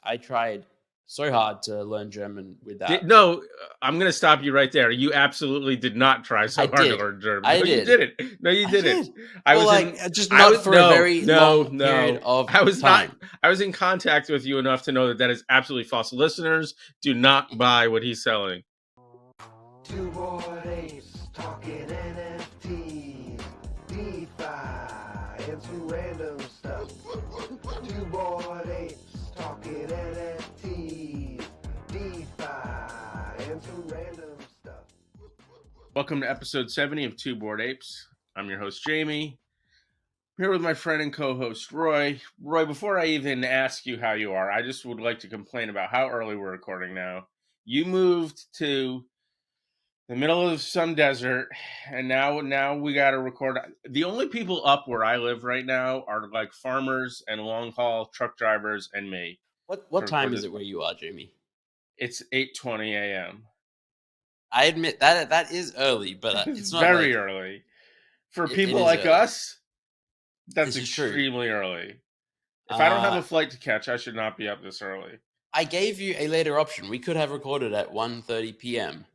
I tried so hard to learn German with that. No, I'm going to stop you right there. You absolutely did not try so hard to learn German. I No, did. you didn't. No, you didn't. I was in contact with you enough to know that is absolutely false. Listeners, do not buy what he's selling. Two Bored Apes talking NFTs, DeFi, and some random stuff. Two Bored Apes talking NFTs, DeFi, and some random stuff. Welcome to episode 70 of Two Bored Apes. I'm your host, Jamie. I'm here with my friend and co-host, Roy. Roy, before I even ask you how you are, I just would like to complain about how early we're recording now. You moved to the middle of some desert, and now we got to record. The only people up where I live right now are like farmers and long-haul truck drivers and me. What time is it where you are, Jamie? It's 8:20 a.m. I admit that is early, but it's not very early. For people like us, that's extremely early. If I don't have a flight to catch, I should not be up this early. I gave you a later option. We could have recorded at 1:30 p.m.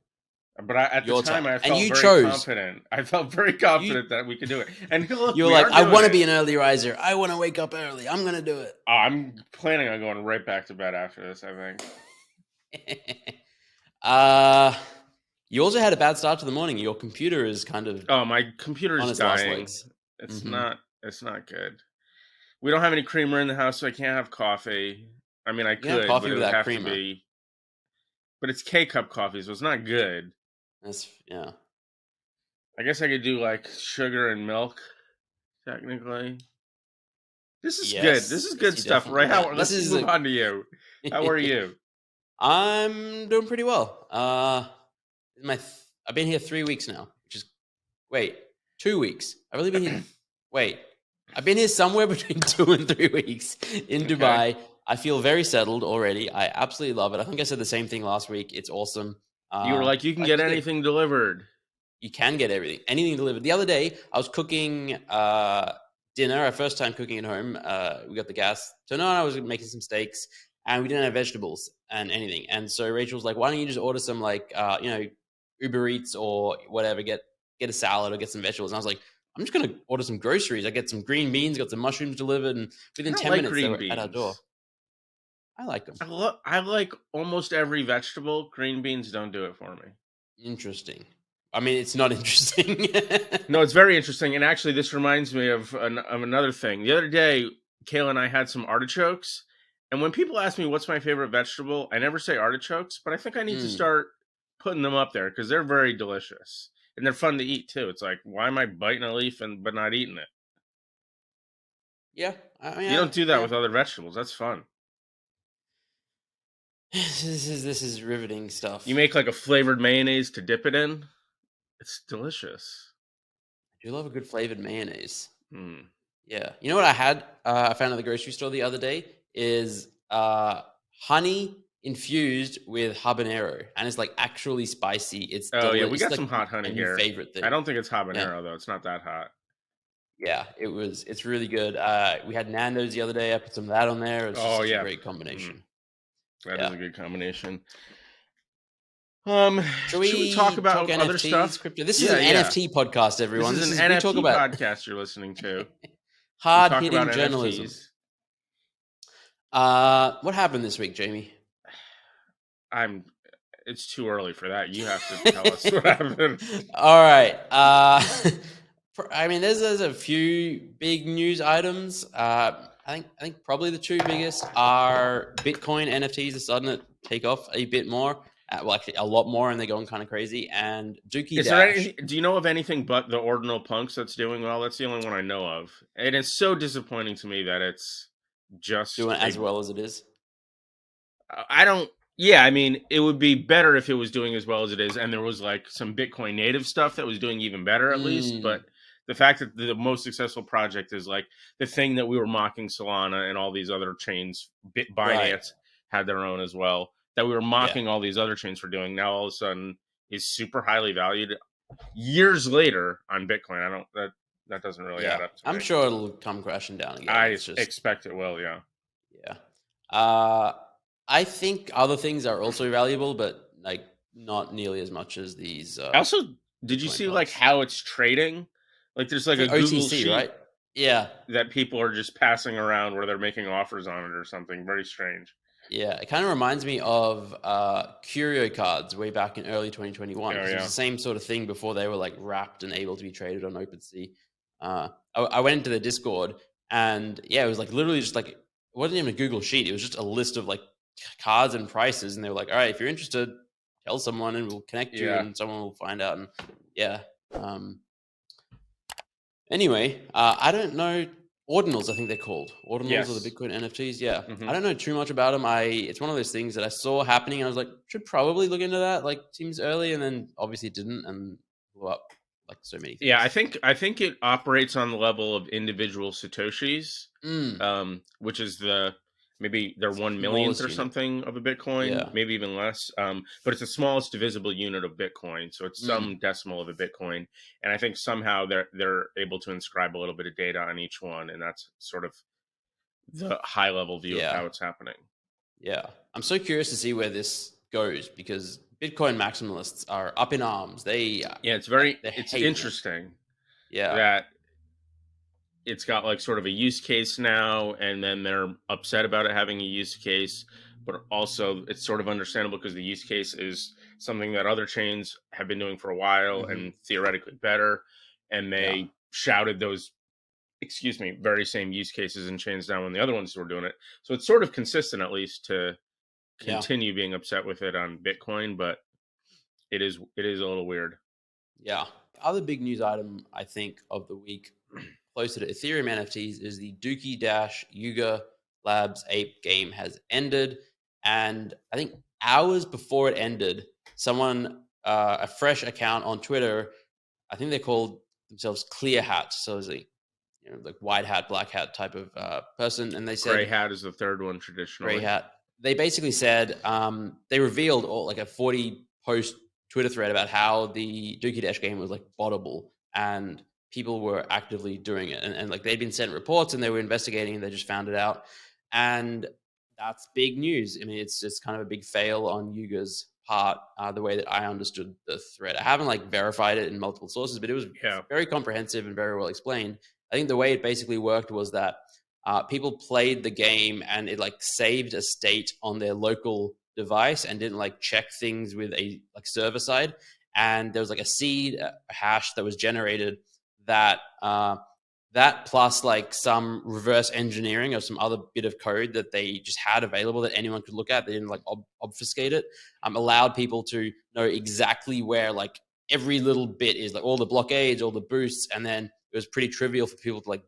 But at the time, I felt very confident. I felt very confident that we could do it. And look, you were like, I want to be an early riser. I want to wake up early. I'm going to do it. I'm planning on going right back to bed after this, I think. You also had a bad start to the morning. Your computer is kind of... Oh, my computer is dying. It's not good. We don't have any creamer in the house, so I can't have coffee. I mean, I could, coffee but it would have to be... But it's K-cup coffee, so it's not good. Yeah. I guess I could do like sugar and milk, technically. This is good. This is good stuff, right? Let's move on to you. How are you? I'm doing pretty well. I've been here 3 weeks now, which is 2 weeks. I've really been here. I've been here somewhere between 2 and 3 weeks in Dubai. I feel very settled already. I absolutely love it. I think I said the same thing last week. It's awesome. You were like, you can get anything delivered. You can get anything delivered. The other day, I was cooking dinner, our first time cooking at home. We got the gas turned on. I was making some steaks, and we didn't have vegetables and anything. And so Rachel was like, why don't you just order some Uber Eats or whatever, get a salad or get some vegetables. And I was like, I'm just going to order some groceries. I get some green beans, got some mushrooms delivered, and within 10 minutes, they were at our door. I like them. I like almost every vegetable. Green beans don't do it for me. Interesting. I mean, it's not interesting. No, it's very interesting. And actually, this reminds me of another thing. The other day, Kayla and I had some artichokes. And when people ask me what's my favorite vegetable, I never say artichokes, but I think I need to start putting them up there because they're very delicious. And they're fun to eat, too. It's like, why am I biting a leaf but not eating it? Yeah. I mean, you don't do that with other vegetables. That's fun. This is riveting stuff. You make like a flavored mayonnaise to dip it in. It's delicious. I do love a good flavored mayonnaise. Yeah. You know what I found at the grocery store the other day is honey infused with habanero, and it's like actually spicy. It's we got some hot honey here. Favorite thing. I don't think it's habanero though. It's not that hot. Yeah, it's really good. We had Nando's the other day. I put some of that on there. It's just a great combination. That is a good combination. Should we talk about other NFTs, stuff? Crypto? This is an NFT podcast, everyone. This is an NFT podcast you're listening to. Hard-hitting journalism. What happened this week, Jamie? It's too early for that. You have to tell us what happened. All right. I mean, there's a few big news items. I think probably the two biggest are Bitcoin NFTs are starting to take off a bit more. Well, actually, a lot more, and they're going kind of crazy. And Dookey Dash. Do you know of anything but the Ordinal Punks that's doing well? That's the only one I know of. And it's so disappointing to me that it's just doing as well as it is. Yeah, I mean, it would be better if it was doing as well as it is, and there was like some Bitcoin native stuff that was doing even better at least. But the fact that the most successful project is like the thing that we were mocking Solana and all these other chains, Binance had their own as well, that we were mocking all these other chains for doing, now all of a sudden is super highly valued years later on Bitcoin. That doesn't really add up to me. I'm sure it'll come crashing down again. I expect it will, yeah. Yeah. I think other things are also valuable, but like not nearly as much as these. Also, did you Bitcoin see like parts. how it's trading? Like there's like It's a like Google OTC, sheet right? Yeah, that people are just passing around where they're making offers on it or something. Very strange. yeah. It kind of reminds me of curio cards way back in early 2021 Oh because it was yeah. the same sort of thing before they were like wrapped and able to be traded on OpenSea. I went into the Discord and yeah, it was like literally just like it wasn't even a Google sheet. It was just a list of like cards and prices, and they were like, "All right, if you're interested, tell someone and we'll connect you, Yeah. and someone will find out." And yeah. Anyway, I don't know ordinals. I think they're called ordinals or the Yes. Bitcoin NFTs. Yeah, I Hmm. don't know too much about them. It's one of those things that I saw happening, and I was like, should probably look into that. Like, seems early, and then obviously it didn't, and blew up like so many Yeah, things. I think it operates on the level of individual satoshis, Mm, which is maybe they're 1 millionth smallest or unit. something of a Bitcoin, Yeah. maybe even less. But it's the smallest divisible unit of Bitcoin, so it's Mm, some decimal of a Bitcoin. And I think somehow they're able to inscribe a little bit of data on each one, and that's sort of the high level view of yeah. how it's happening. Yeah. I'm so curious to see where this goes because Bitcoin maximalists are up in arms. They Yeah, they're it's hating it. interesting Yeah. that it's got like sort of a use case now, and then they're upset about it having a use case, but also it's sort of understandable because the use case is something that other chains have been doing for a while Hmm. and theoretically better, and Yeah. they shouted those very same use cases and chains down when the other ones were doing it. So it's sort of consistent, at least, to Yeah. continue being upset with it on Bitcoin, but it is a little weird. Yeah. Other big news item I think of the week closer to Ethereum NFTs is the Dookey Dash Yuga Labs ape game has ended. And I think hours before it ended, someone, a fresh account on Twitter, I think they called themselves Clear Hat. So it's like, like white hat, black hat type of person. And they Gray said, Hat is the third one Gray traditionally. Hat. They basically said they revealed all, like a 40 post Twitter thread about how the Dookey Dash game was like bottable and people were actively doing it. And like they'd been sent reports and they were investigating and they just found it out. And that's big news. I mean, it's just kind of a big fail on Yuga's part, the way that I understood the thread. I haven't like verified it in multiple sources, but it was Yeah. very comprehensive and very well explained. I think the way it basically worked was that people played the game and it like saved a state on their local device and didn't like check things with a like server side. And there was like a seed hash that was generated that that plus like some reverse engineering of some other bit of code that they just had available that anyone could look at. They didn't like obfuscate it. Allowed people to know exactly where like every little bit is, like all the blockades, all the boosts, and then it was pretty trivial for people to like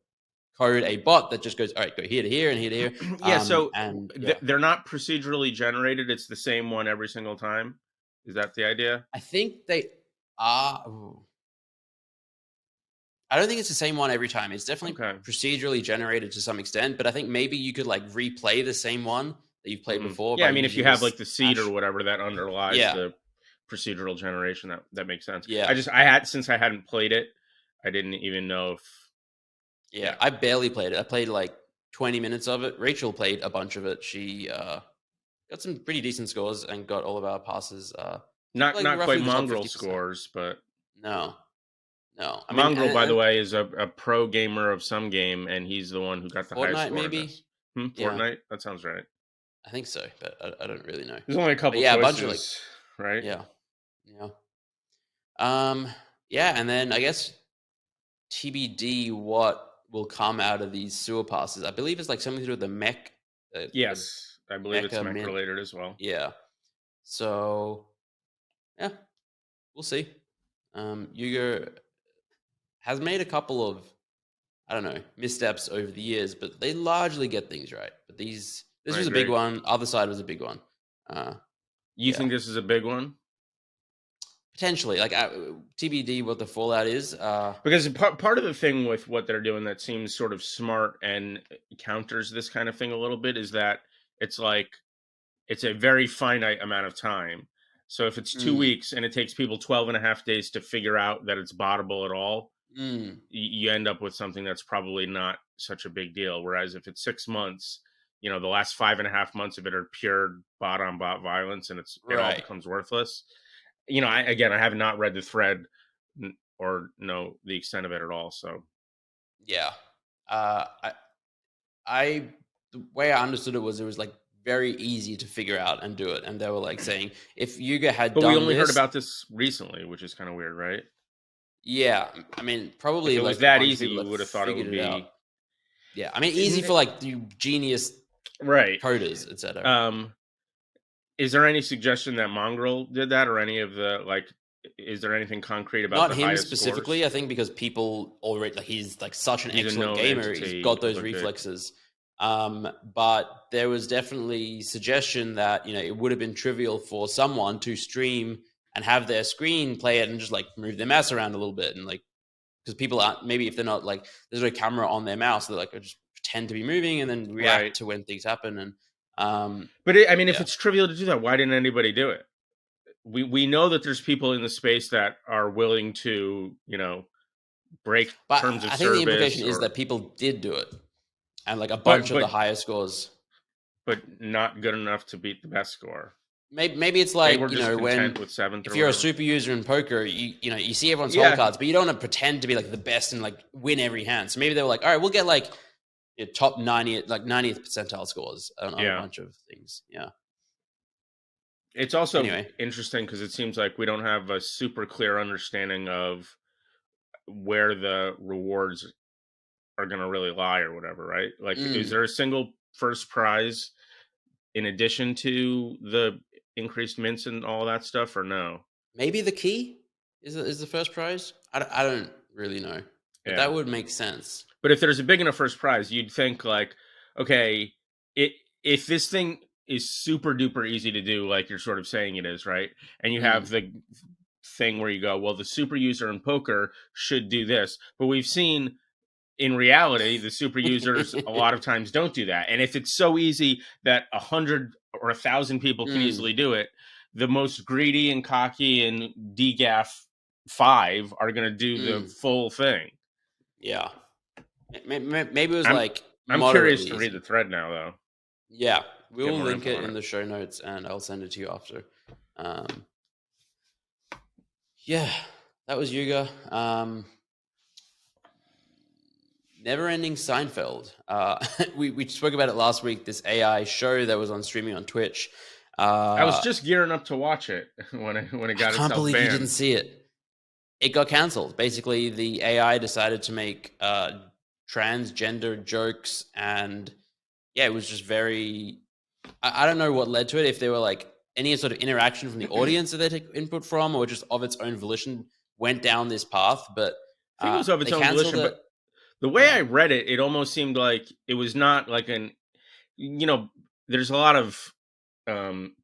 code a bot that just goes, all right, go here to here and here to here. Yeah, so And yeah, they're not procedurally generated. It's the same one every single time. Is that the idea? I think they are. I don't think it's the same one every time. It's definitely Okay. procedurally generated to some extent, but I think maybe you could like replay the same one that you've played before Yeah, by I mean, if you using have this like the seed hash. or whatever that underlies Yeah, the procedural generation, that makes sense. yeah, I had since I hadn't played it, I didn't even know if yeah. yeah. I barely played it. I played like 20 minutes of it. Rachel played a bunch of it. She got some pretty decent scores and got all of our passes. Like Not quite roughly the top mongrel 50%. scores, but No, no. I mean, Mongrel, by the and way, is a pro gamer of some game, and he's the one who got the highest Fortnite score in maybe. this. Yeah, Fortnite? That sounds right. I think so, but I don't really know. There's only a But couple yeah, a bunch of like choices, right? yeah, yeah, um, yeah, and then I guess TBD what will come out of these sewer passes. I believe it's like something to do with the mech, the Yes, I believe it's mecha mech mint. related as well. Yeah, so yeah, we'll see. Yuga has made a couple of, I don't know, missteps over the years, but they largely get things right. But this I was a big agree. one. Other side was a big one. You Yeah, think this is a big one? potentially. Like TBD, what the fallout is. Because part of the thing with what they're doing that seems sort of smart and counters this kind of thing a little bit is that it's like it's a very finite amount of time. So if it's 2 weeks and it takes people 12 and a half days to figure out that it's bottable at all, you end up with something that's probably not such a big deal. Whereas if it's 6 months, the last 5.5 months of it are pure bot on bot violence, and it all Right. becomes worthless. I have not read the thread or know the extent of it at all. So Yeah. I the way I understood it was like very easy to figure out and do it. And they were like saying if Yuga had but we done only heard this, about this recently, which is kind of weird, right? yeah, I mean If probably it was like a that bunch of easy, people we have would have thought it figured would it out. be Yeah, I mean easy for like the genius right. coders, etc. Is there any suggestion that Mongrel did that, or any of the is there anything concrete about Not the him highest specifically, scores? I think, because people already like he's like such an He's a excellent known gamer. He's entity. got those Okay. reflexes. But there was definitely suggestion that it would have been trivial for someone to stream and have their screen play it and just like move their mouse around a little bit, and like because people aren't, maybe if they're not like there's no camera on their mouse, they're like just pretend to be moving and then react Right. to when things happen. And But if it's trivial to do that, why didn't anybody do it? We know that there's people in the space that are willing to break but terms of I think service. the implication is that people did do it, and like a But- bunch of the higher scores. but not good enough to beat the best score. Maybe it's They like were just when content with seventh. if or you're a whatever. super user in poker, you see everyone's Yeah. hole cards, but you don't want to pretend to be like the best and like win every hand. So maybe they were like, all right, we'll get like top 90th percentile scores on a bunch of things. Yeah. It's also Anyway. interesting because it seems like we don't have a super clear understanding of where the rewards are going to really lie or whatever, right? Like, is there a single first prize in addition to the increased mints and all that stuff, or no? Maybe the key is the first prize. I don't really know, but that would make sense. But if there's a big enough first prize, you'd think like, okay, if this thing is super duper easy to do, like you're sort of saying it is, right? And you have the thing where you go, well, the super user in poker should do this, but we've seen in reality the super users a lot of times don't do that. And if it's so easy that 100 or 1,000 people can easily do it, the most greedy and cocky and DGAF 5 are going to do the full thing. Yeah. Maybe it was I'm curious to read the thread now, though. Yeah, we'll link it in the show notes, and I'll send it to you after. Yeah, that was Yuga. Never Ending Seinfeld. We spoke about it last week. This AI show that was on streaming on Twitch. I was just gearing up to watch it when it got itself banned. I can't believe you didn't see it. It got canceled. Basically, the AI decided to make transgender jokes, and yeah, it was just very. I don't know what led to it. If there were like any sort of interaction from the audience that they took input from, or just of its own volition went down this path. But I think it was of its own volition. But the way I read it, it almost seemed like it was not like an. There's a lot of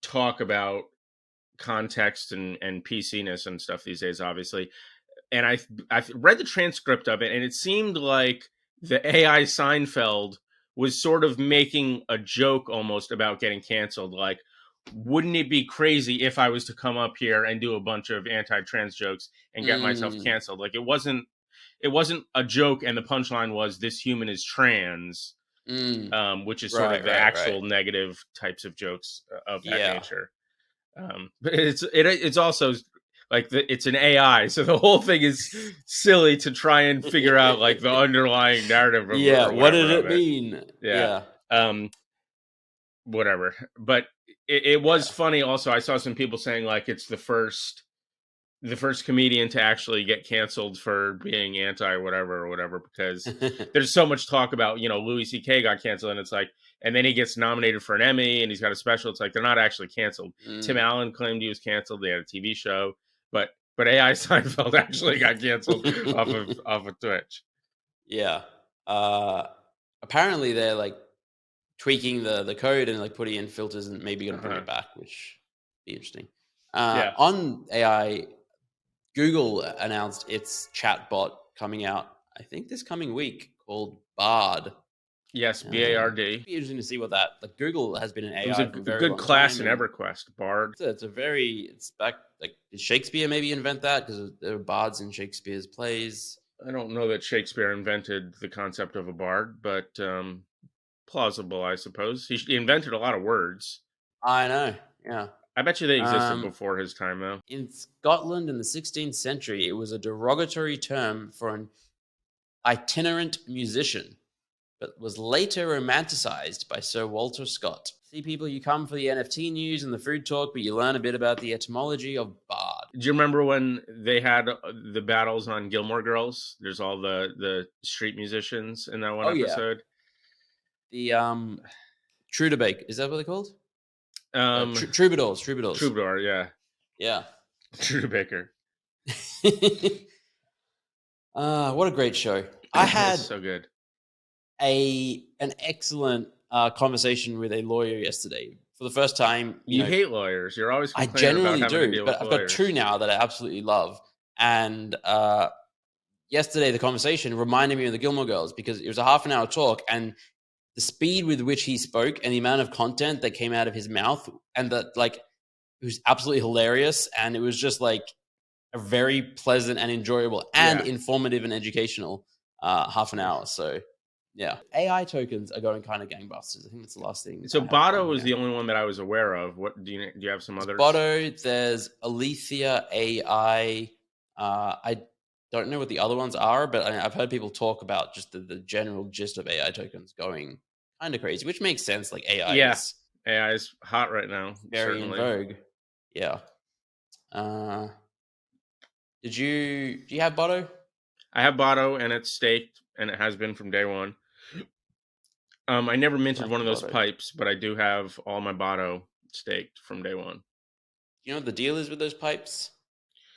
talk about context and PC-ness and stuff these days, obviously. And I read the transcript of it, and it seemed like the AI Seinfeld was sort of making a joke almost about getting canceled. Like, wouldn't it be crazy if I was to come up here and do a bunch of anti-trans jokes and get myself canceled? Like, it wasn't a joke, and the punchline was this human is trans, which is sort of the actual negative types of jokes of that nature. But it's also like it's an AI, so the whole thing is silly to try and figure out like the underlying narrative. What did it mean? Yeah. Whatever. But it was funny. Also, I saw some people saying like it's the first comedian to actually get canceled for being anti whatever, because there's so much talk about, Louis C.K. got canceled, and it's like, and then he gets nominated for an Emmy and he's got a special. It's like, they're not actually canceled. Tim Allen claimed he was canceled. They had a TV show, but AI Seinfeld actually got canceled off of Twitch. Yeah. Apparently they're like tweaking the code and like putting in filters and maybe going to bring it back, which would be interesting. On AI, Google announced its chatbot coming out, I think this coming week, called Bard. Yes, BARD. It'd be interesting to see what that. Like, Google has been an AI. It was a good class in EverQuest. Bard. It's back. Like, did Shakespeare maybe invent that? Because there are bards in Shakespeare's plays. I don't know that Shakespeare invented the concept of a bard, but plausible, I suppose. He invented a lot of words. I know. Yeah. I bet you they existed Um, before his time, though. In Scotland in the 16th century, it was a derogatory term for an itinerant musician, but was later romanticized by Sir Walter Scott. See, people, you come for the NFT news and the food talk, but you learn a bit about the etymology of bard. Do you remember when they had the battles on Gilmore Girls? There's all the street musicians in that one episode. Yeah. The Trudabake, is that what they're called? Troubadours. Troubadour, yeah. Yeah. Trudabaker. What a great show. I had so good. an excellent conversation with a lawyer yesterday. For the first time, you hate lawyers. You're always I complaining generally about having to do, deal but with I've lawyers. got two now that I absolutely love. And yesterday, the conversation reminded me of the Gilmore Girls because it was a half an hour talk, and the speed with which he spoke and the amount of content that came out of his mouth, and that it was absolutely hilarious, and it was just like a very pleasant and enjoyable and informative and educational half an hour. So yeah, AI tokens are going kind of gangbusters. I think that's the last thing. So Botto was the only one that I was aware of. What do you have some others? Botto, there's Alethea AI. I don't know what the other ones are, but I've heard people talk about just the general gist of AI tokens going kind of crazy, which makes sense. Like AI is hot right now. Very in vogue. Yeah. Do you have Botto? I have Botto, and it's staked, and it has been from day one. I never minted one of those pipes, but I do have all my Botto staked from day one. Do you know what the deal is with those pipes?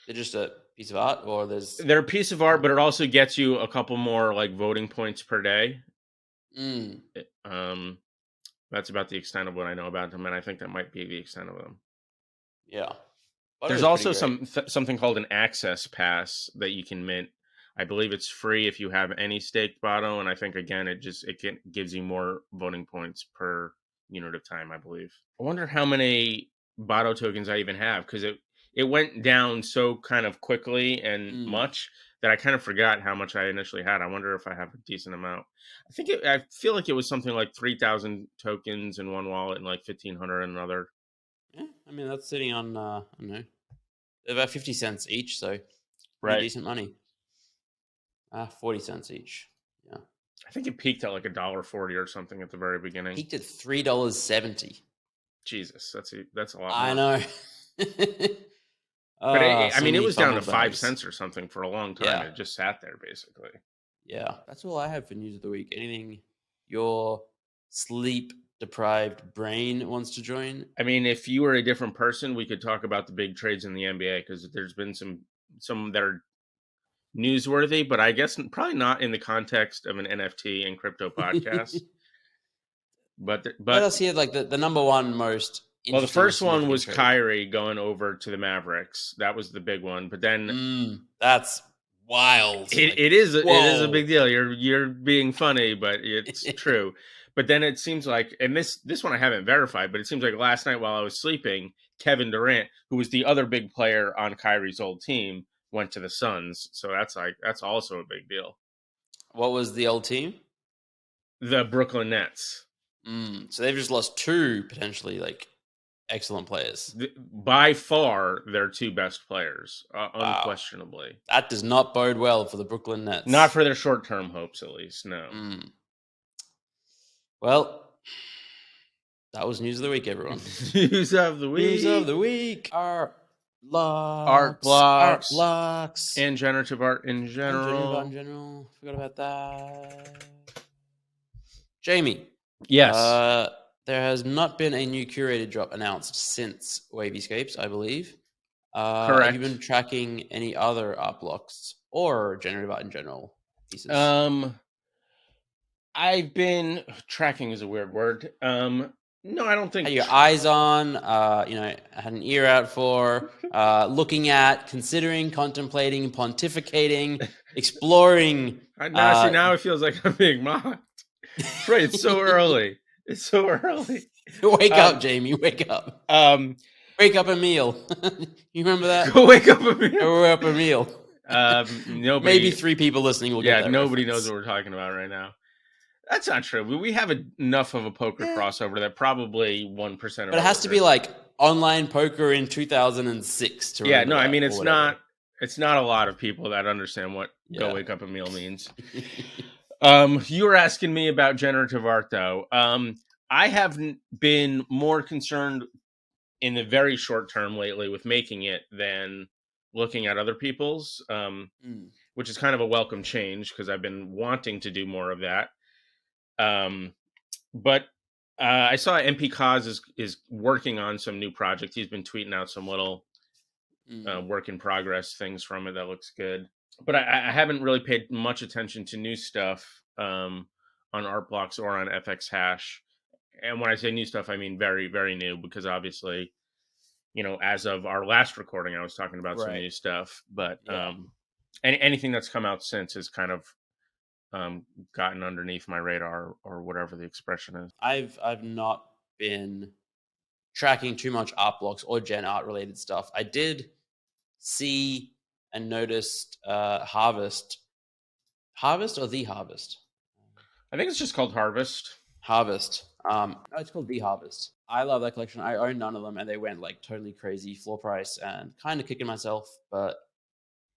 They're just a piece of art, or they're a piece of art, but it also gets you a couple more voting points per day. That's about the extent of what I know about them, and I think that might be the extent of them. Yeah. There's also something called an access pass that you can mint. I believe it's free if you have any staked Botto, and I think again it gives you more voting points per unit of time, I believe. I wonder how many Botto tokens I even have, because it went down so kind of quickly and much that I kind of forgot how much I initially had. I wonder if I have a decent amount. I feel like it was something like 3,000 tokens in one wallet and 1,500 in another. Yeah, I mean that's sitting on I don't know, about 50 cents each, so decent money. 40 cents each. Yeah, I think it peaked at $1.40 or something at the very beginning. Peaked at $3.70. Jesus, that's a lot more. I know. But it was down to 5 cents or something for a long time. Yeah. It just sat there basically. Yeah, that's all I have for news of the week. Anything your sleep-deprived brain wants to join? I mean, if you were a different person, we could talk about the big trades in the NBA because there's been some that are newsworthy, but I guess probably not in the context of an NFT and crypto podcast. but let us hear the number one most. Well, the first one was Kyrie going over to the Mavericks. That was the big one. But then that's wild. It is a big deal. You're being funny, but it's true. But then it seems like, and this one I haven't verified, but it seems like last night while I was sleeping, Kevin Durant, who was the other big player on Kyrie's old team, went to the Suns. So that's also a big deal. What was the old team? The Brooklyn Nets. So they've just lost two potentially excellent players. By far, their two best players, unquestionably. That does not bode well for the Brooklyn Nets. Not for their short-term hopes, at least, no. Well, that was news of the week, everyone. News of the week. News of the week. Art blocks. And generative art in general. Forgot about that. Jamie. Yes. There has not been a new curated drop announced since Wavyscapes, I believe. Correct. Have you been tracking any other art blocks or generative art in general pieces? I've been tracking is a weird word. No, I don't think. Had your eyes on, had an ear out for, looking at, considering, contemplating, pontificating, exploring. Now it feels like I'm being mocked. Right, it's so early. It's so early. Wake up, Jamie. Wake up. Wake up, Emil. You remember that? Go wake up, Emil. Go wake up, Emil. Nobody. Maybe 3 people listening will get that nobody reference. knows what we're talking about right now. That's not true. We have enough of a poker crossover that probably 1% of But it has to be like online poker in 2006 to remember. No, I that, mean or it's whatever. not a lot of people that understand what go Yeah. wake up a meal means. You were asking me about generative art though. I have been more concerned in the very short term lately with making it than looking at other people's, which is kind of a welcome change because I've been wanting to do more of that. But I saw MP Cause is working on some new project. He's been tweeting out some little work in progress things from it that looks good. But I haven't really paid much attention to new stuff on Art Blocks or on FX Hash. And when I say new stuff, I mean very, very new, because obviously, as of our last recording, I was talking about some new stuff. But anything that's come out since has kind of gotten underneath my radar, or whatever the expression is. I've not been tracking too much art blocks or gen art related stuff. I did see and noticed Harvest or The Harvest. I think it's just called Harvest. No, it's called The Harvest. I love that collection. I own none of them, and they went like totally crazy floor price, and kind of kicking myself, but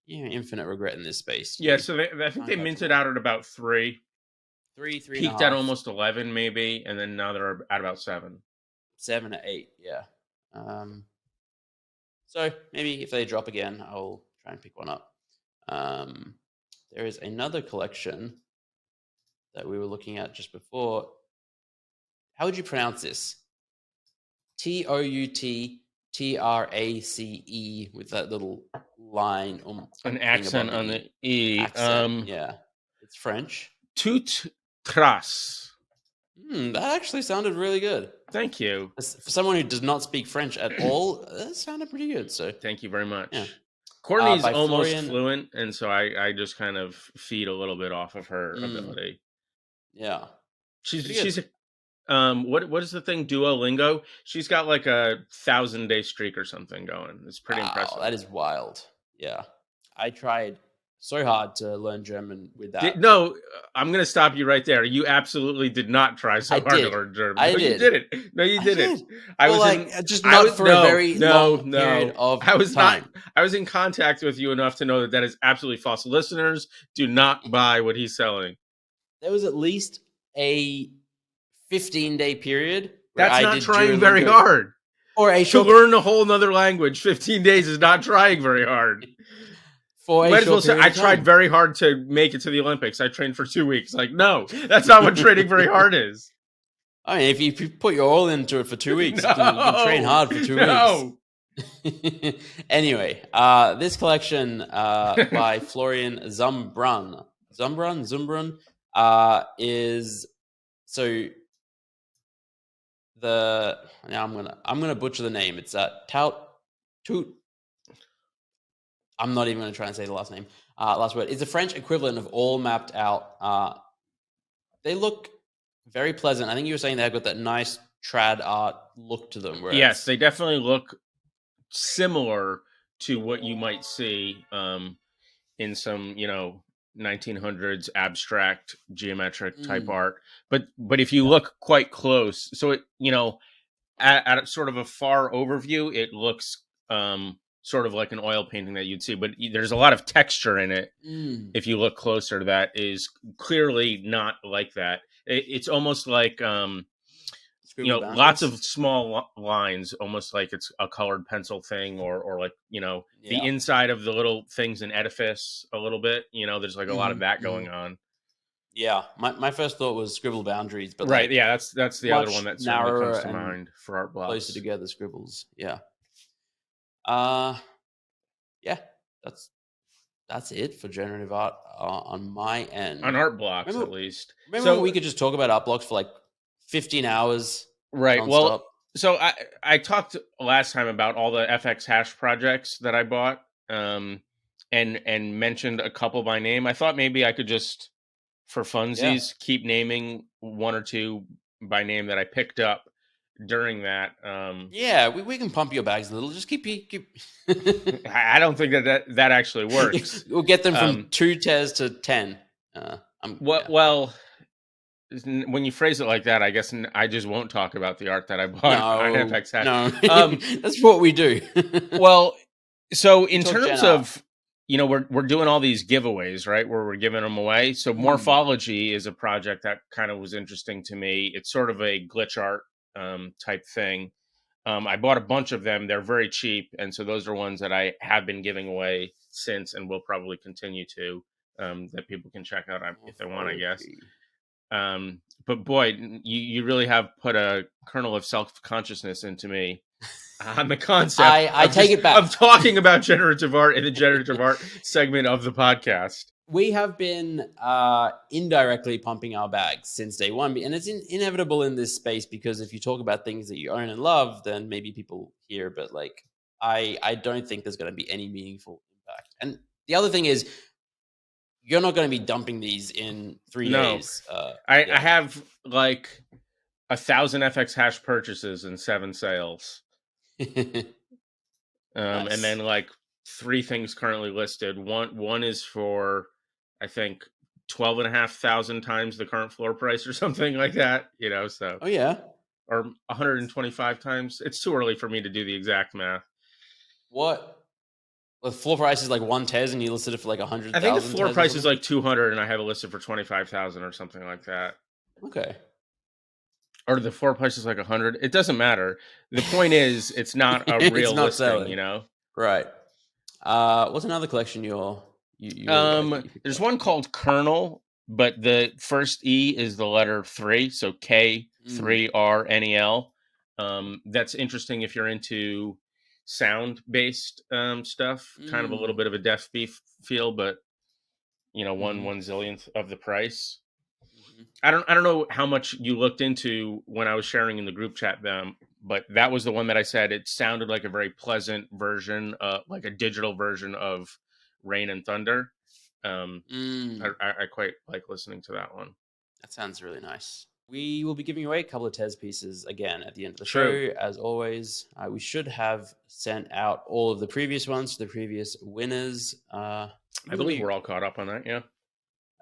infinite regret in this space. Yeah, so I think they minted out at about 3. Peaked at almost 11 maybe, and then now they're at about 7. 7 or 8, yeah. So maybe if they drop again, I'll try and pick one up. There is another collection that we were looking at just before. How would you pronounce this? Touttrace with that little line. An accent on the E. Yeah. It's French. Tout trace. That actually sounded really good. Thank you. For someone who does not speak French at all, that sounded pretty good. So thank you very much. Yeah. Courtney's almost fluent, and so I just kind of feed a little bit off of her ability. Yeah. She's what is the thing? Duolingo? She's got like a 1,000-day streak or something going. It's pretty impressive. That is wild. Yeah. I tried so hard to learn German with that. No, I'm going to stop you right there. You absolutely did not try so hard to learn German. I did. You didn't. No, you didn't. I was for a very long period of time. I was in contact with you enough to know that is absolutely false. Listeners, do not buy what he's selling. There was at least a 15-day period. That's not trying very hard. Or to learn a whole nother language, 15 days is not trying very hard. Might as well say, I tried very hard to make it to the Olympics. I trained for 2 weeks. Like, no, that's not what training very hard is. I mean, if you put your all into it for 2 weeks, you can train hard for 2 weeks. Anyway, this collection by Florian Zumbrun is so the I'm gonna butcher the name. It's Toot. I'm not even going to try and say the last name. Last word. It's a French equivalent of all mapped out. They look very pleasant. I think you were saying they've got that nice trad art look to them. Yes, they definitely look similar to what you might see in some, 1900s abstract geometric type art. But if you look quite close, so it, at sort of a far overview, it looks sort of like an oil painting that you'd see, but there's a lot of texture in it. If you look closer, that is clearly not like that. It's almost like lots of small lines, almost like it's a colored pencil thing, or like the inside of the little things in edifice a little bit. There's like a lot of that going on. Yeah, my first thought was scribble boundaries, but right, that's the other one that certainly comes to mind for art blocks. Closer together scribbles, yeah. That's it for generative art on my end. On art blocks, at least. Remember, we could just talk about art blocks for like 15 hours. Right. Non-stop? Well, so I talked last time about all the FX Hash projects that I bought, and mentioned a couple by name. I thought maybe I could just, for funsies, keep naming one or two by name that I picked up during that. We can pump your bags a little. Just keep. I don't think that actually works. We'll get them from 2 Tez to 10. Well, when you phrase it like that, I guess I just won't talk about the art that I bought on No, FX Hash. no, that's what we do. Well, so in talk terms Gen art. of, we're doing all these giveaways, right? Where we're giving them away. So Morphology is a project that kind of was interesting to me. It's sort of a glitch art type thing. I bought a bunch of them. They're very cheap, and so those are ones that I have been giving away since, and will probably continue to. That people can check out if they want, I guess. But boy, you really have put a kernel of self-consciousness into me on the concept. I take it back of talking about generative art in the generative art segment of the podcast. We have been indirectly pumping our bags since day one, and it's inevitable in this space because if you talk about things that you own and love, then maybe people hear. But like, I don't think there's going to be any meaningful impact. And the other thing is, you're not going to be dumping these in 3 days. I have like 1,000 FX Hash purchases and 7 sales. Nice. And then like 3 things currently listed. One is for, I think, 12,500 times the current floor price or something like that. So. Oh yeah. Or 125 times. It's too early for me to do the exact math. What? The floor price is like 1 Tez and you listed it for like 100,000. I think the floor price is like 200 and I have it listed for 25,000 or something like that. Okay. Or the floor price is like 100. It doesn't matter. The point is, it's not a real listing, selling. Right. What's another collection you there's one called Kernel, but the first E is the letter 3, so K3RNEL. That's interesting if you're into sound-based stuff, kind of a little bit of a deaf beef feel, but 1 zillionth of the price. I don't know how much you looked into when I was sharing in the group chat but that was the one that I said it sounded like a very pleasant version, like a digital version of Rain and Thunder. I quite like listening to that one. That sounds really nice. We will be giving away a couple of Tez pieces again at the end of the show. As always, we should have sent out all of the previous ones to the previous winners. I believe we're all caught up on that. Yeah,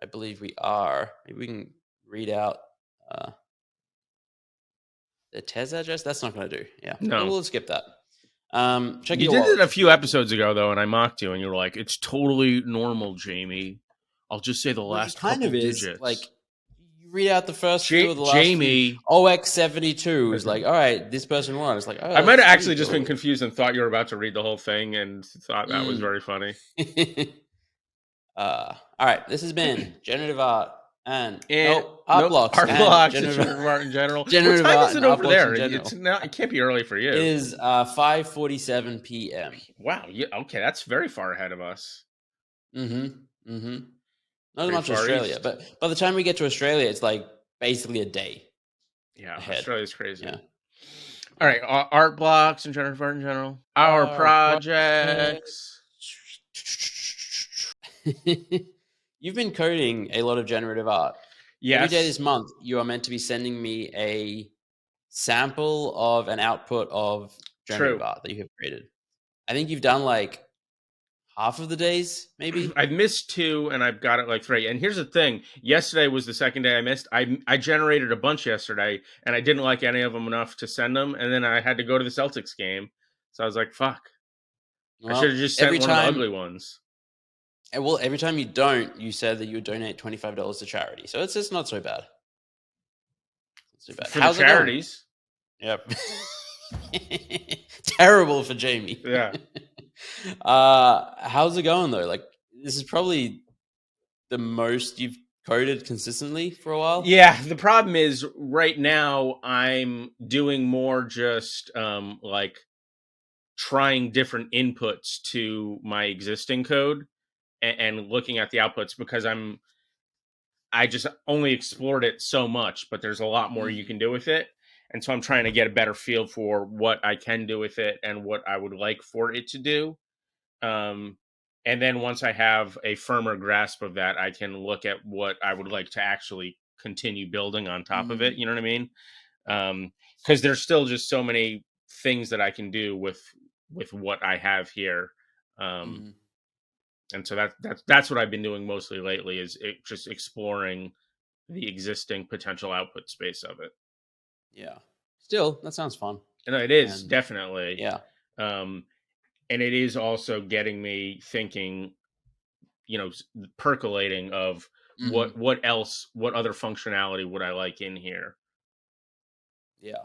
I believe we are. Maybe we can read out the Tez address. That's not going to do. Yeah, no, we'll skip that. Check you did it a few episodes ago though, and I mocked you, and you were like, "It's totally normal, Jamie. I'll just say the last couple digits." Like, read out the first few of the last Jamie. OX72 is like, all right, this person won. It's like, oh, I might have actually just been confused and thought you were about to read the whole thing and thought that was very funny. All right, this has been Generative Art and Art Blocks, Generative Art in general. Generative what time Art is it over there? It can't be early for you. It is 5:47 p.m. Wow. Yeah, okay, that's very far ahead of us. Not as much Australia, but by the time we get to Australia, it's like basically a day. Yeah, ahead. Australia's crazy. Yeah. All right, Art Blocks and Generative Art in general. Our projects. You've been coding a lot of generative art. Yes. Every day this month, you are meant to be sending me a sample of an output of generative art that you have created. I think you've done like half of the days, maybe. I've missed 2 and I've got it like 3. And here's the thing. Yesterday was the second day I missed. I generated a bunch yesterday and I didn't like any of them enough to send them. And then I had to go to the Celtics game. So I was like, fuck. Well, I should have just sent one of the ugly ones. Well, every time you don't, you said that you would donate $25 to charity. So it's just not so bad. For the charities. Yep. Terrible for Jamie. Yeah. How's it going though? Like, this is probably the most you've coded consistently for a while. Yeah, the problem is right now I'm doing more just like trying different inputs to my existing code and looking at the outputs because I just only explored it so much, but there's a lot more you can do with it. And so I'm trying to get a better feel for what I can do with it and what I would like for it to do. And then once I have a firmer grasp of that, I can look at what I would like to actually continue building on top of it. You know what I mean? Because there's still just so many things that I can do with what I have here. And so that's what I've been doing mostly lately is just exploring the existing potential output space of it. Yeah. Still, that sounds fun. No, it is And definitely. yeah. And it is also getting me thinking, percolating of Mhm. what other functionality would I like in here? Yeah.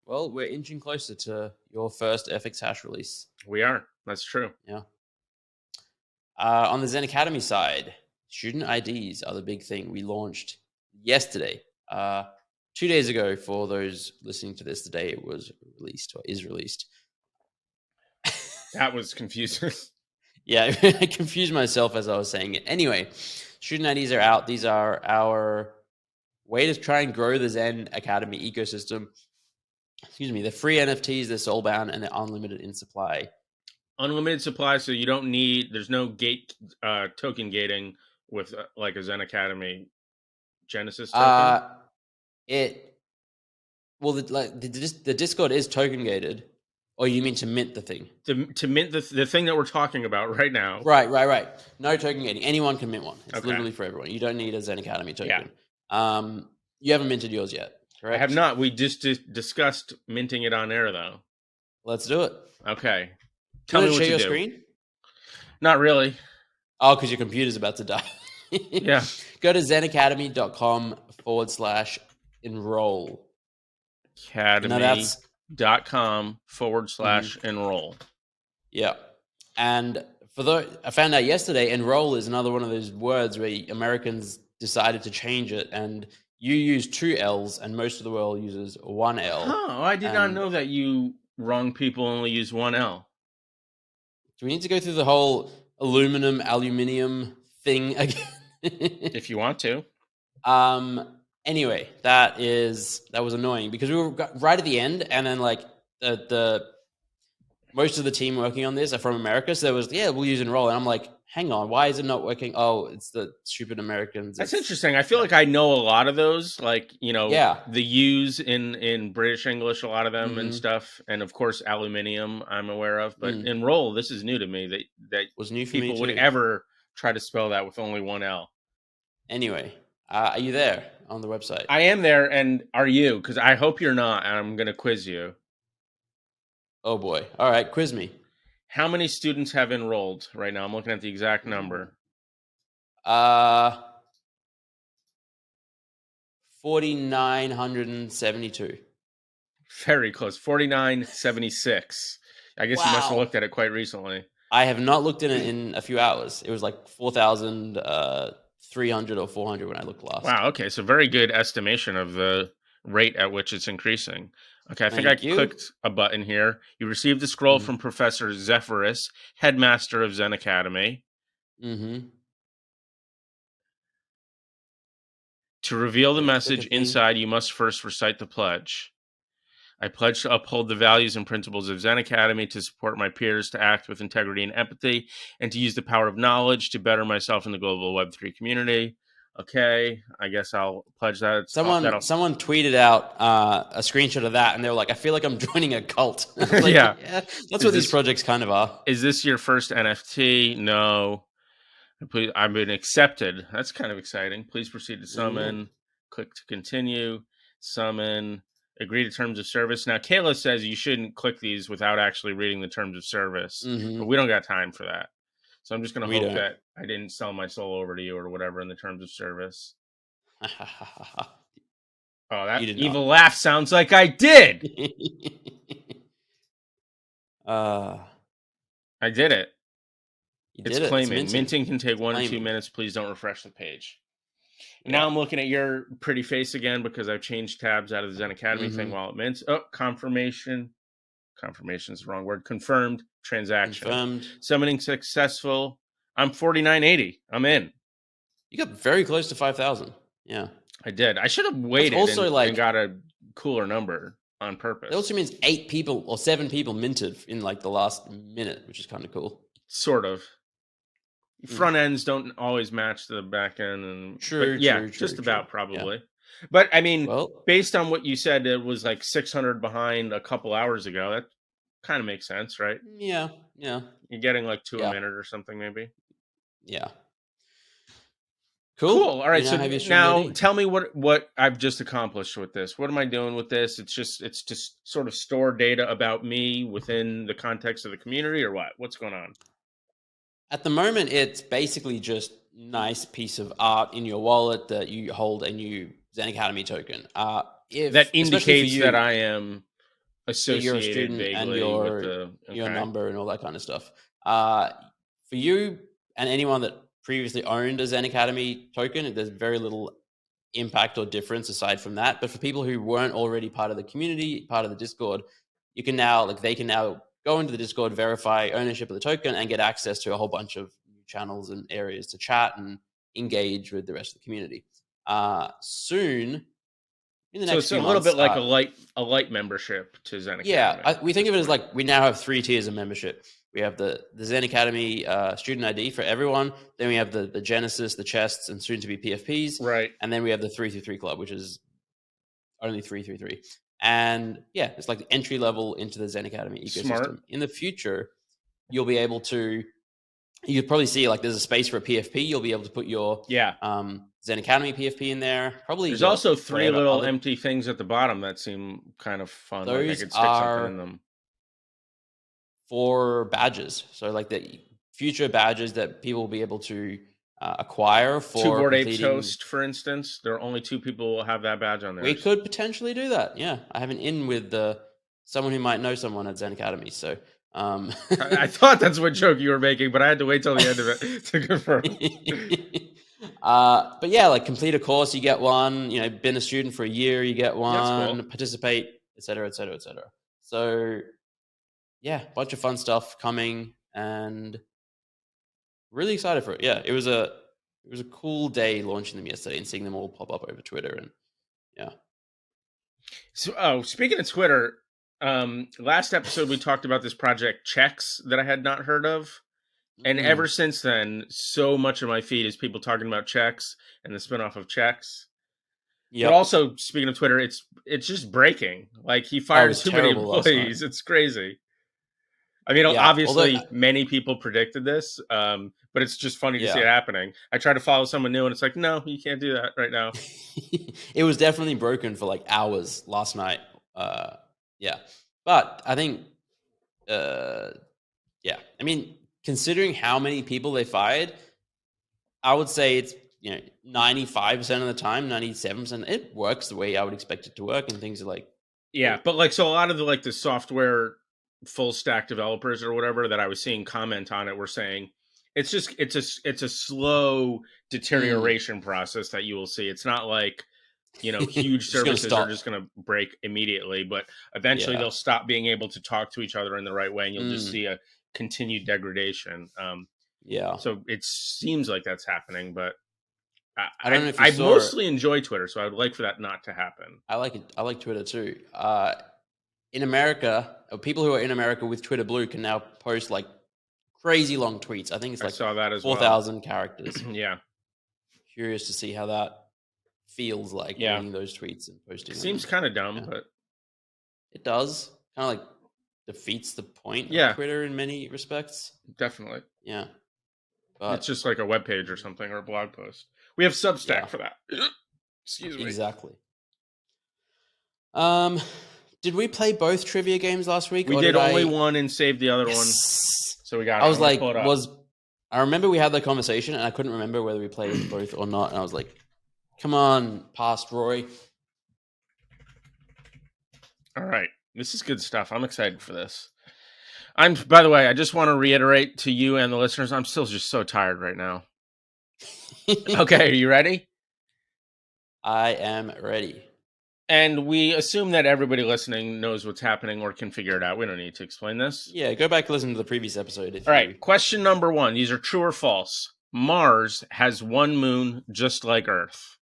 Well, we're inching closer to your first FX hash release. We are. That's true. Yeah. On the ZenAcademy side, student IDs are the big thing. We launched yesterday, 2 days ago. For those listening to this, the day it was released or is released. That was confusing. Yeah, I confused myself as I was saying it. Anyway, student IDs are out. These are our way to try and grow the Zen Academy ecosystem. Excuse me. They're free NFTs, they're soulbound, and they're unlimited in supply. Unlimited supply, so you don't need. There's no token gating with like a ZenAcademy Genesis token. The Discord is token gated. Or you mean to mint the thing? To mint the thing that we're talking about right now. Right. No token gating. Anyone can mint one. It's Okay. literally for everyone. You don't need a ZenAcademy token. Yeah. You haven't minted yours yet, correct? I have not. We just discussed minting it on air, though. Let's do it. Okay. Tell me what to share your screen? Not really. Oh, because your computer's about to die. Yeah. Go to zenacademy.com/enroll. Academy.com/enroll. Yeah. And I found out yesterday, enroll is another one of those words where Americans decided to change it, and you use 2 L's and most of the world uses 1 L. Oh, I did not know that you wrong people only use 1 L. Do we need to go through the whole aluminium thing again? If you want to. Anyway, that was annoying because we were right at the end, and then like the most of the team working on this are from America, so there was we'll use enroll, and I'm like, hang on, why is it not working? Oh, it's the stupid Americans. That's interesting. I feel like I know a lot of those, like the U's in British English, a lot of them and stuff, and of course aluminium I'm aware of, but enroll, this is new to me. That was new for people me too. would ever try to spell that with only 1 L. Anyway, are you there on the website? I am there, and are you? Because I hope you're not, and I'm going to quiz you. Oh boy. All right, quiz me. How many students have enrolled right now? I'm looking at the exact number. 4,972. Very close. 4,976. I guess you must have looked at it quite recently. I have not looked in it in a few hours. It was like 4,300 or 400 when I looked last. Wow. Okay. So very good estimation of the rate at which it's increasing. Okay. I think I clicked a button here. You received a scroll from Professor Zephyrus, headmaster of Zen Academy. Mm-hmm. To reveal the message inside, you must first recite the pledge. I pledge to uphold the values and principles of Zen Academy, to support my peers, to act with integrity and empathy, and to use the power of knowledge to better myself in the global Web3 community. Okay, I guess I'll pledge that. Someone tweeted out a screenshot of that, and they were like, I feel like I'm joining a cult. Like, yeah, that's what these projects kind of are. Is this your first NFT? No. I've been accepted. That's kind of exciting. Please proceed to summon. Click to continue. Summon. Agree to terms of service. Now, Kayla says you shouldn't click these without actually reading the terms of service. But we don't got time for that. So I'm just going to hope that I didn't sell my soul over to you or whatever in the terms of service. Oh, that evil laugh sounds like I did. I did it. It's claiming. It's minting can take 1 to 2 minutes. Please don't refresh the page. Now I'm looking at your pretty face again because I've changed tabs out of the Zen Academy thing while it mints. Oh, confirmation. Confirmation is the wrong word. Confirmed transaction. Confirmed. Summoning successful. I'm 4,980. I'm in. You got very close to 5,000. Yeah. I did. I should have waited and got a cooler number on purpose. It also means 8 people or 7 people minted in like the last minute, which is kind of cool. Sort of. Front ends don't always match the back end, and true, about probably. Yeah. But I mean, based on what you said, it was like 600 behind a couple hours ago. That kind of makes sense, right? Yeah. You're getting like 2 a minute or something, maybe. Yeah. Cool. All right. You So now have your student now ID. tell me what I've just accomplished with this. What am I doing with this? It's just sort of store data about me within the context of the community, or what? What's going on? At the moment, it's basically just nice piece of art in your wallet that you hold a new ZenAcademy token. That indicates that I am that you're a associated student and vaguely with your number and all that kind of stuff. For you and anyone that previously owned a ZenAcademy token, there's very little impact or difference aside from that. But for people who weren't already part of the community, part of the Discord, you can now they can now go into the Discord, verify ownership of the token, and get access to a whole bunch of new channels and areas to chat and engage with the rest of the community. Soon, in the next it's few a little months, bit like a light membership to ZenAcademy. Yeah, we think of it as like we now have 3 tiers of membership. We have the ZenAcademy Student ID for everyone. Then we have the Genesis, the chests, and soon to be PFPs. Right. And then we have the 333 Club, which is only 333. And yeah, it's like the entry level into the ZenAcademy ecosystem. Smart. In the future, you'll be able to. You'll probably see like there's a space for a PFP. You'll be able to put your ZenAcademy PFP in there. Probably there's also 3 little empty things at the bottom that seem kind of fun. Those like I could stick something in them. For badges, so like the future badges that people will be able to acquire for Two Bored Apes host, for instance. There are only 2 people who will have that badge on there. We could potentially do that. Yeah, I have an in with someone who might know someone at ZenAcademy. So I thought that's what joke you were making, but I had to wait till the end of it to confirm. But yeah, like complete a course, you get one. You know, been a student for a year, you get one. Cool. Participate, etc., etc., etc. So yeah, bunch of fun stuff coming, and really excited for it. Yeah, it was a cool day launching them yesterday and seeing them all pop up over Twitter, and yeah. So, speaking of Twitter, last episode we talked about this project Checks that I had not heard of, and ever since then, so much of my feed is people talking about Checks and the spinoff of Checks. Yep. But also, speaking of Twitter, it's just breaking. Like he fired too many employees. It's crazy. I mean, obviously, many people predicted this, but it's just funny to see it happening. I try to follow someone new, and it's like, no, you can't do that right now. It was definitely broken for like hours last night. But I think, I mean, considering how many people they fired, I would say it's 95% of the time, 97%, it works the way I would expect it to work, and things are like but like so a lot of the software full stack developers or whatever that I was seeing comment on it were saying it's a slow deterioration process that you will see. It's not like huge services are just going to break immediately, but eventually they'll stop being able to talk to each other in the right way, and you'll just see a continued degradation. So it seems like that's happening, but I don't know if I mostly enjoy Twitter, so I would like for that not to happen. I like it. I like Twitter too. In America, people who are in America with Twitter Blue can now post like crazy long tweets. I think it's like 4,000 characters. Yeah. Curious to see how that feels like reading those tweets and posting. It seems kind of dumb, but it does. Kind of like defeats the point of Twitter in many respects. Definitely. Yeah. But it's just like a web page or something, or a blog post. We have Substack for that. Excuse me. Exactly. Did we play both trivia games last week? We did only one and saved the other one. So we got it. I was like, I remember we had that conversation and I couldn't remember whether we played both or not. And I was like, come on, past Roy. All right. This is good stuff. I'm excited for this. By the way, I just want to reiterate to you and the listeners, I'm still just so tired right now. Okay, are you ready? I am ready. And we assume that everybody listening knows what's happening or can figure it out. We don't need to explain this. Yeah, go back and listen to the previous episode. All right, question number 1. These are true or false. Mars has one moon just like Earth.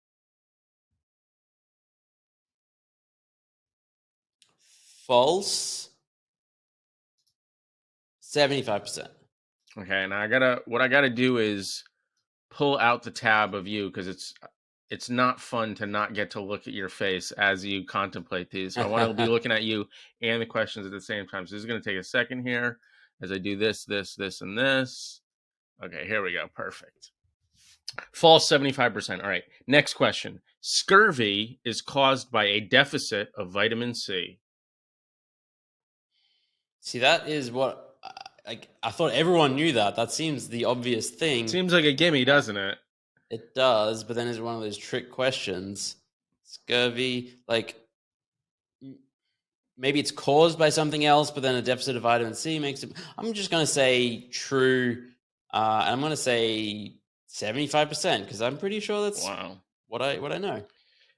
False. 75%. Okay, now what I gotta do is pull out the tab of you because it's not fun to not get to look at your face as you contemplate these. So I want to be looking at you and the questions at the same time. So this is going to take a second here as I do this, and this. Okay, here we go. Perfect. False, 75%. All right. Next question. Scurvy is caused by a deficit of vitamin C. See, that is what I thought everyone knew that. That seems the obvious thing. Seems like a gimme, doesn't it? It does, but then it's one of those trick questions. Scurvy, like maybe it's caused by something else, but then a deficit of vitamin C makes it. I'm just going to say true. And I'm going to say 75% because I'm pretty sure that's what I know.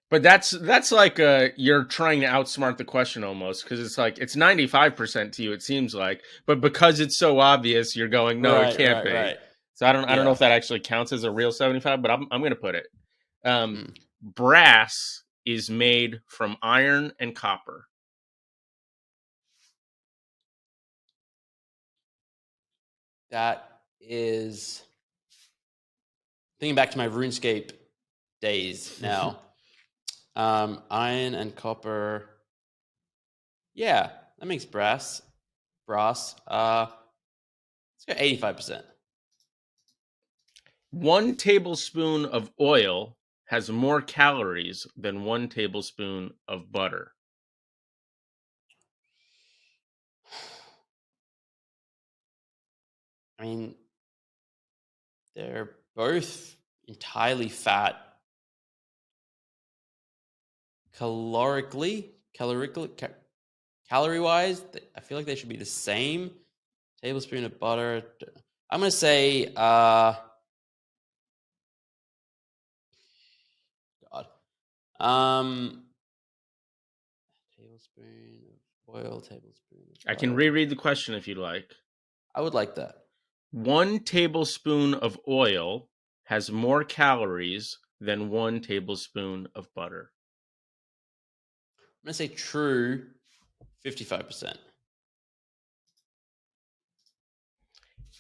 But that's like you're trying to outsmart the question almost, because it's like it's 95% to you, it seems like, but because it's so obvious, you're going, no, it can't be. Right. So I don't know if that actually counts as a real 75, but I'm going to put it. Hmm. Brass is made from iron and copper. That is thinking back to my RuneScape days now. Iron and copper. Yeah, that makes brass. Let's go 85%. 1 tablespoon of oil has more calories than 1 tablespoon of butter. I mean, they're both entirely fat. Calorie-wise, I feel like they should be the same. Tablespoon of butter. I'm going to say, God. Tablespoon of oil, tablespoon of butter. I can reread the question if you'd like. I would like that. 1 tablespoon of oil has more calories than 1 tablespoon of butter. I'm going to say true, 55%.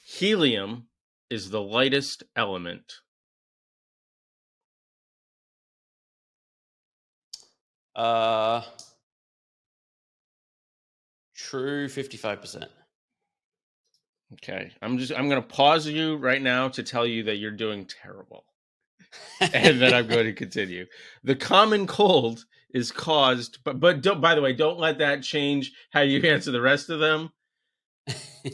Helium is the lightest element. True, 55%. Okay, I'm going to pause you right now to tell you that you're doing terrible. And then I'm going to continue. The common cold is caused, but don't, by the way, don't let that change how you answer the rest of them.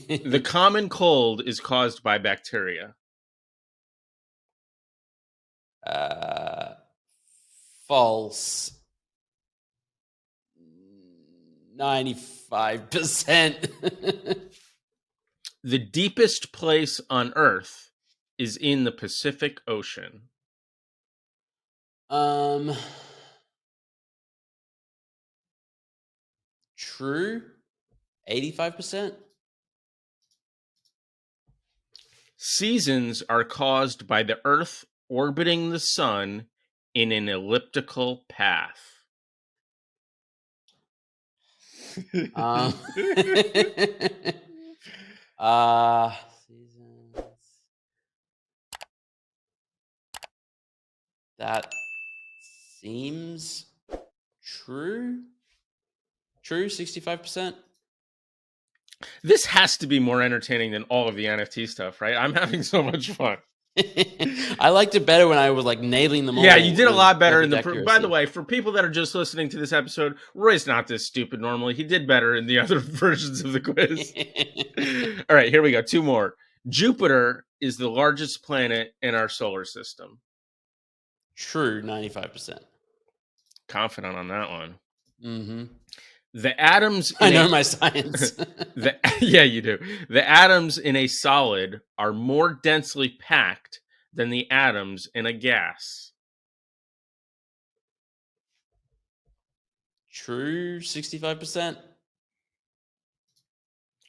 The common cold is caused by bacteria. False. 95%. The deepest place on Earth is in the Pacific Ocean. True, 85%. Seasons are caused by the Earth orbiting the sun in an elliptical path. Seasons. That seems true. True, 65%. This has to be more entertaining than all of the NFT stuff, right? I'm having so much fun. I liked it better when I was like nailing them all. Yeah, you did a lot better in the. By the way, for people that are just listening to this episode, Roy's not this stupid normally. He did better in the other versions of the quiz. All right, here we go. 2 more. Jupiter is the largest planet in our solar system. True, 95%. Confident on that one. Mm-hmm. The atoms. I know my science. Yeah, you do. The atoms in a solid are more densely packed than the atoms in a gas. True, 65%.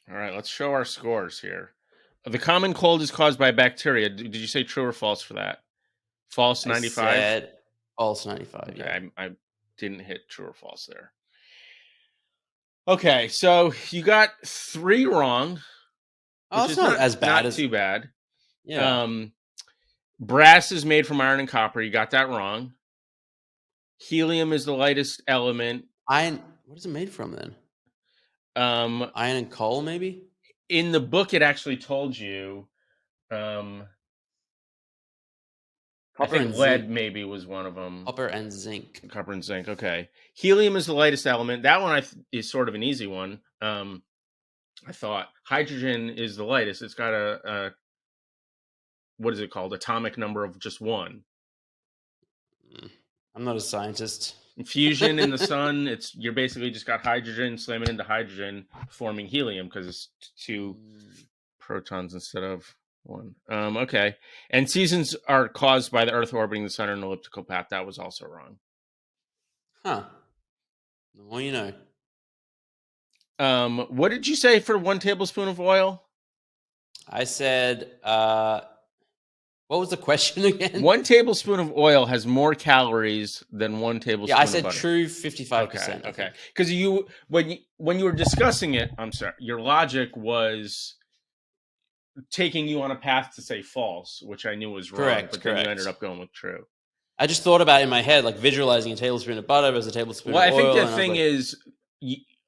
All right, let's show our scores here. The common cold is caused by bacteria. Did you say true or false for that? False, 95? I said false, 95. Okay, yeah. I didn't hit true or false there. Okay, so you got 3 wrong. Oh, it's not as bad. Not too bad. Yeah. Brass is made from iron and copper. You got that wrong. Helium is the lightest element. Iron. What is it made from then? Iron and coal, maybe? In the book, it actually told you. Copper and lead zinc. maybe was one of them. Copper and zinc. Copper and zinc. Okay. Helium is the lightest element. That one is sort of an easy one. I thought hydrogen is the lightest. It's got a what is it called? Atomic number of just 1. I'm not a scientist. Fusion in the sun, you're basically just got hydrogen, slam it into hydrogen, forming helium because it's 2 protons instead of 1. Okay. And seasons are caused by the Earth orbiting the sun in an elliptical path. That was also wrong. Huh. The more you know. What did you say for 1 tablespoon of oil? I said, what was the question again? 1 tablespoon of oil has more calories than 1 tablespoon. Yeah, I said of butter. true 55%. Okay. Because when you were discussing it, I'm sorry, your logic was taking you on a path to say false, which I knew was wrong. Correct. Then you ended up going with true. I just thought about it in my head, like visualizing a tablespoon of butter versus a tablespoon of oil. Well, I think the thing is,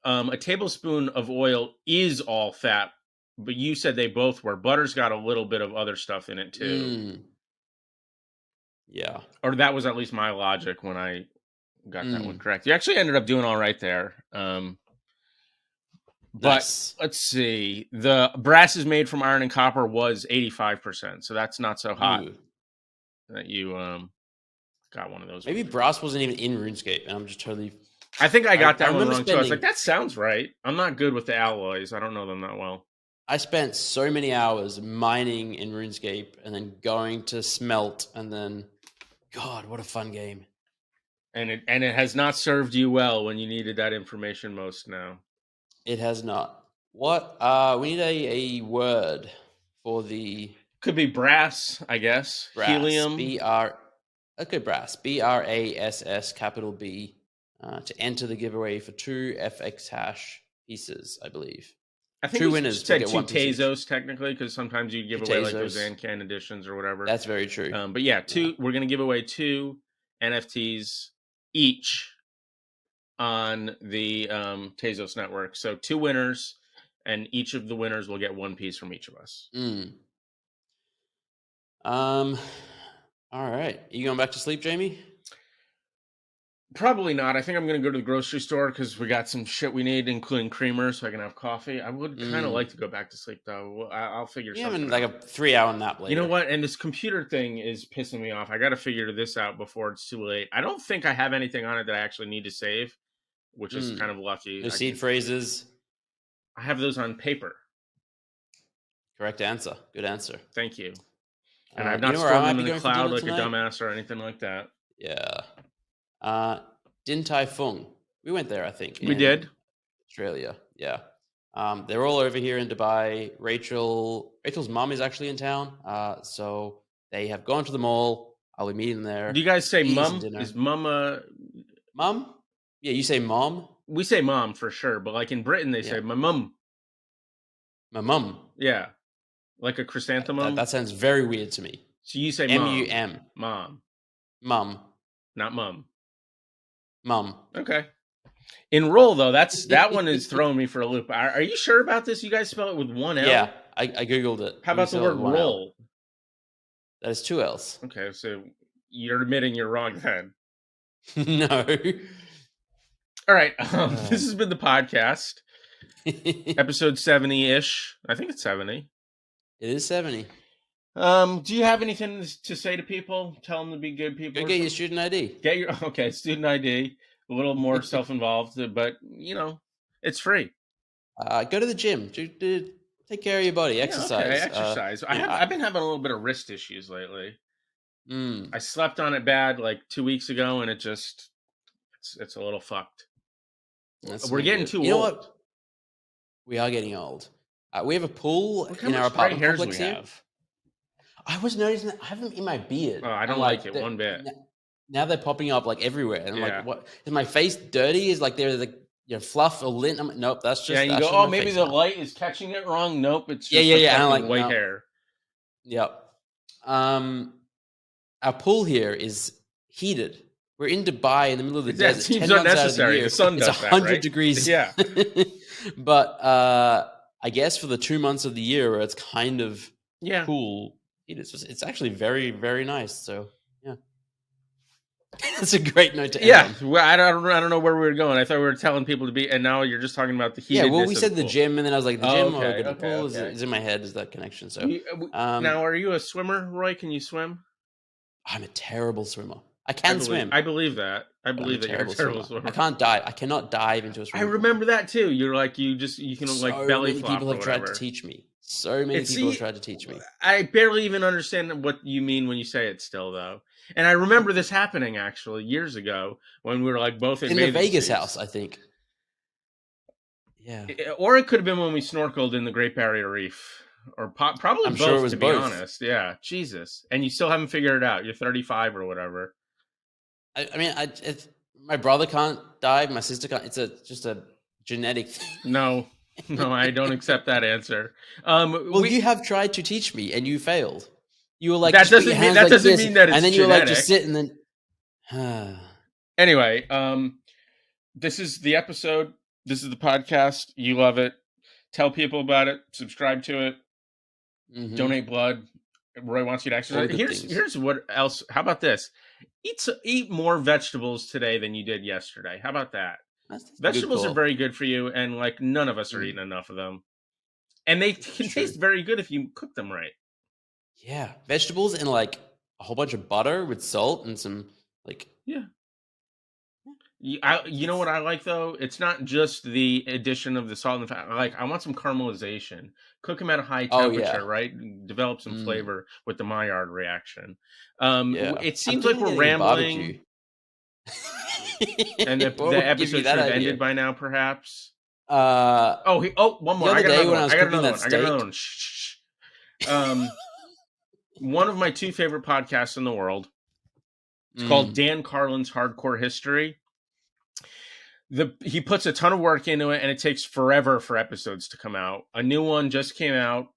a tablespoon of oil is all fat, but you said they both were. Butter's got a little bit of other stuff in it too. Yeah. Or that was at least my logic when I got that one correct. You actually ended up doing all right there. But Nice. let's see. The brass is made from iron and copper was 85%. So that's not so hot that you got one of those. Maybe brass wasn't even in RuneScape, and I'm just totally... I think I got that one remember wrong too. I was like, that sounds right. I'm not good with the alloys. I don't know them that well. I spent so many hours mining in RuneScape and then going to smelt and then... God, what a fun game. And it has not served you well when you needed that information most now. It has not. What? We need a word for the... Could be brass, I guess. Brass. Helium. Okay, brass. BRASS, capital B, to enter the giveaway for 2 FX hash pieces, I believe. I think 2 winners said get 2 1 piece Tezos technically, because sometimes you give away like those ZenAcademy editions or whatever. That's very true. But yeah, we're going to give away 2 NFTs each on the Tezos network. So 2 winners, and each of the winners will get 1 piece from each of us. All right. You going back to sleep, Jamie? Probably not. I think I'm going to go to the grocery store because we got some shit we need, including creamer, so I can have coffee. I would kind of like to go back to sleep, though. I'll figure something out. Like a 3-hour nap later. You know what? And this computer thing is pissing me off. I got to figure this out before it's too late. I don't think I have anything on it that I actually need to save, which is kind of lucky. No seed phrases? I have those on paper. Correct answer. Good answer. Thank you. And I've not stored them in the cloud like tonight? a dumbass or anything like that. Yeah. Din Tai Fung. We went there, I think. We did. Australia. Yeah. They're all over here in Dubai. Rachel's mom is actually in town. So they have gone to the mall. I'll be meeting them there. Do you guys say mum? Is mum mum? Yeah, you say mom? We say mom for sure, but like in Britain they say my mum. My mum. Yeah. Like a chrysanthemum. That sounds very weird to me. So you say mom. M-U-M. Mom. Mum. Not mum. Mum. Okay. In roll though, that one is throwing me for a loop. Are you sure about this? You guys spell it with 1 L? Yeah, I googled it. How about the word roll? That is 2 L's. Okay, so you're admitting you're wrong then. No. All right. This has been the podcast. Episode 70-ish. I think it's 70. It is 70. Do you have anything to say to people? Tell them to be good people. Go get your student ID. Student ID. A little more self-involved, but it's free. Go to the gym. Take care of your body. Exercise. Okay. Exercise. I've been having a little bit of wrist issues lately. I slept on it bad like 2 weeks ago, and it's a little fucked. We're getting too old. You know what? We are getting old. We have a pool in our apartment complex here. I was noticing that I have them in my beard. Oh, I don't like it one bit. Now they're popping up like everywhere. And I'm like, what? Is my face dirty? Is like there's like fluff or lint? I'm like, nope, that's just... Yeah, you go, maybe the light is catching it wrong. Nope, it's just and I'm like, white hair. Yep. Our pool here is heated. We're in Dubai in the middle of the desert. It seems unnecessary. The sun does it's 100 degrees. Yeah. But I guess for the 2 months of the year where it's kind of cool, it's actually very, very nice. So That's a great note to end Yeah, on. well, I don't know where we were going. I thought we were telling people to be, and now you're just talking about the heatedness. Yeah, well, we said of the pool. gym, and then I was like, the Oh, gym or okay, go to the okay, pool okay. is in my head. Is that connection? So Now, are you a swimmer, Roy? Can you swim? I'm a terrible swimmer. I can swim. I believe that. I but I'm believe that you're a terrible swimmer. I can't dive. I cannot dive into a I swimming pool. remember that too. You're like you can So like belly many flop people or have tried whatever. to teach me. So many people have tried to teach me. I barely even understand what you mean when you say it still, though. And I remember this happening actually years ago when we were like both in the Vegas suits. house, I think. Yeah. Or it could have been when we snorkeled in the Great Barrier Reef. Or probably I'm both, sure it was to be both. honest. Yeah, Jesus. And you still haven't figured it out. You're 35 or whatever. I mean, my brother can't dive. My sister can't. It's just a genetic thing. No, I don't accept that answer. Well, you have tried to teach me, and you failed. You were like, that doesn't mean that it's and then genetic. you were like, just sit, and then. Anyway, this is the episode. This is the podcast. You love it. Tell people about it. Subscribe to it. Mm-hmm. Donate blood. Roy wants you to exercise. Here's what else. How about this? Eat more vegetables today than you did yesterday. How about that? Vegetables are very good for you, and like none of us are eating enough of them. And they can taste very good if you cook them right. Yeah, vegetables and like a whole bunch of butter with salt and some like. Yeah. You know what I like though? It's not just the addition of the salt and fat. I want some caramelization. Cook them at a high temperature, right? Develop some flavor with the Maillard reaction. It seems like we're rambling. And the episode should have ended by now, perhaps. One more. I got another one. Shh. One of my two favorite podcasts in the world. It's called Dan Carlin's Hardcore History. He puts a ton of work into it, and it takes forever for episodes to come out. A new one just came out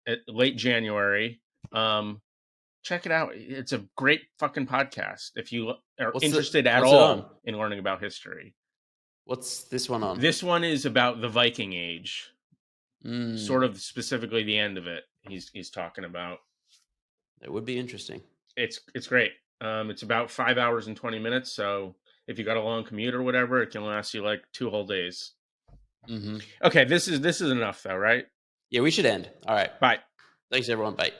at late January. Check it out. It's a great fucking podcast if you are interested at all in learning about history. What's this one on? This one is about the Viking Age. Sort of specifically the end of it. He's talking about. It would be interesting. It's great. It's about 5 hours and 20 minutes, so if you got a long commute or whatever, it can last you like 2 whole days. Okay, this is enough though, right? Yeah, we should end. All right. Bye. Thanks, everyone. Bye.